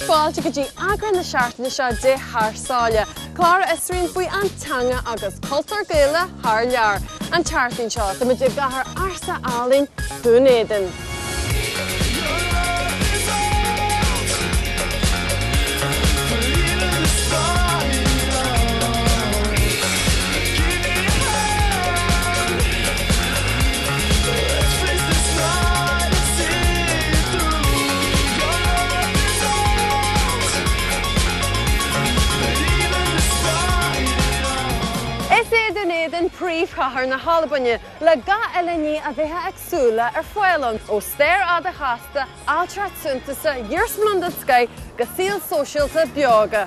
Fáilte go dtí agran na seaachtaine seo de Thar Saile. Clara isríonn faoi an teanga agus cultúr Gaeilge thar lear. An teachtain seo tá muid ag gcathair arsa Alban dún Éideann. Bpríomh-chathracha na hAlban le Gael a bheith agsúla foiilm ó stéir a chasta áitreacht suntaisa dhearsmlanda sky go síl sóisialta beaga.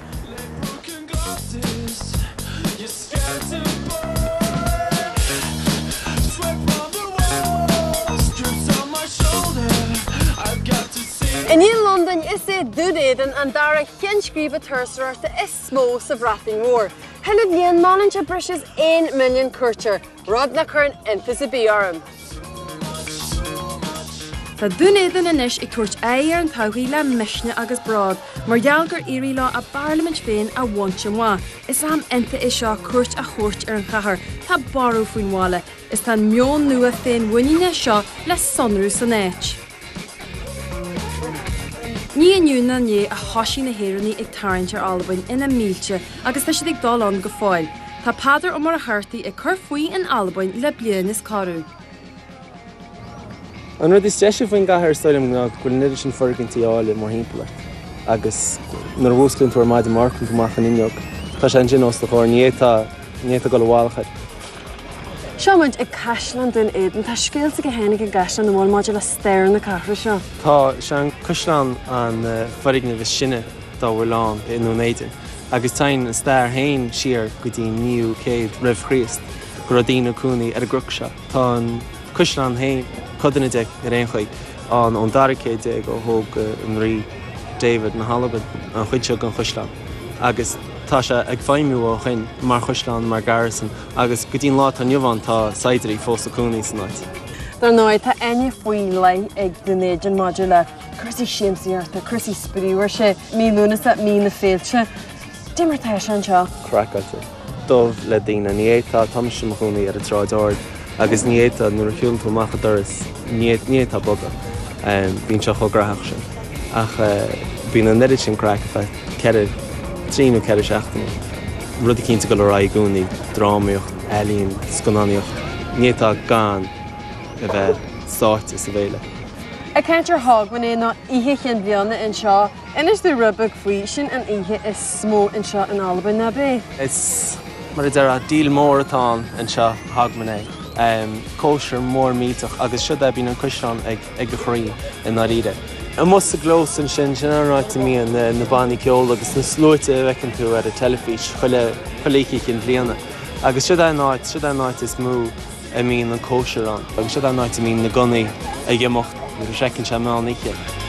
In London is dún Éideann an dara chinscríbe tuairsreachta is smó sa bhreathnaí mór. Henna bhíonn mánainte brisas 1 milliún cuirtear, rud na chun infis a bí orm. Tá dún Éideann inis ag tuairt éir an todhchaí le misne agus brád, mar Gaeilgeoirí lá a Parliament féin a bhaint amá. Is am inta is seo cuairt a chóirt ar an chathair, tá barú faoin mhála, is tá meon nua féin bhaine seo le sonrú san éit. Ní aniu na ní a thosaí na hÉireannaí ag tarraintear Alban ina mílte agus tá siad ag dul go fáil. Tá pádar ó mar a thirtaí ag chur faoi in Alban le bliain is carú. An rud is deise faoin gcathair stoilm ná go nidir sin forgaintí áile mar himpeacht agus nar bhúscailn tuair maidid marcum gomach an inneog. Tá sé an sin os do chóir níta go bháilchaid. Seomhaint ag caisleán dún Éideann, tá scéalta go hénig ag gaisleán na bhfuil máidir le stéir na cathair seo. Tá sé an caisleán an forigna bheith sinne dá bhfuil in Éideann. Agus tain an stéir hain siar go dtí 900 roimh Chríost go radína cúnaí ar a gruc seo. Tá an caisleán hain codanna de ar aon chuig an daracé de go thug Ann Marie David na hAlban an chuid seo an caisleán. Agus tá sé ag feimmiú ó chuin mar caisleán mar garrison agus go dtíon lá tá nimhán tá saidirí fós a cúnaí san áit. Dar náid tá aine faoi le ag dún Éideann maidir le crusaí siamsaíarta, crusaí spríúir sé mílúnas a mí na féilte. Dimar tá sé an seo? Crackáte. Dómh le daoine níhétá tamisi mo chunaí ar a trádáir agus níhétá nuair a fiúil tú macha doras níhétá boga. Bhíonn seo chograthach sin. Ach bhíonn an neidir sin crack bheith ceir tríú ceir seachtainna. Rudí cinnta go le rá gúnaí, drámaíocht, eilíonn, sconáíocht. Níhétá gan a bheith sáte sa bhéile. A ceantar thugman é ná ihe chin bheanna in seo, inis dú rubach faoi sin an ihe is smó in seo in Alban na bé. Is mar a deire díl mór atá in seo thugman é. Cóisiir mór mítach agus siad bhíonn an caisleán ag go chraí in áíre. An mus a glós an sin ráite mííon na bannaí ceol agus na slóite bhecinn tú ar a telefís choléici cin bbliana. Agus siad náid is mú a míon an cóisiir an, agus siad náid a míon na gunaí ag gimocht nuair a secinn sé meán íce.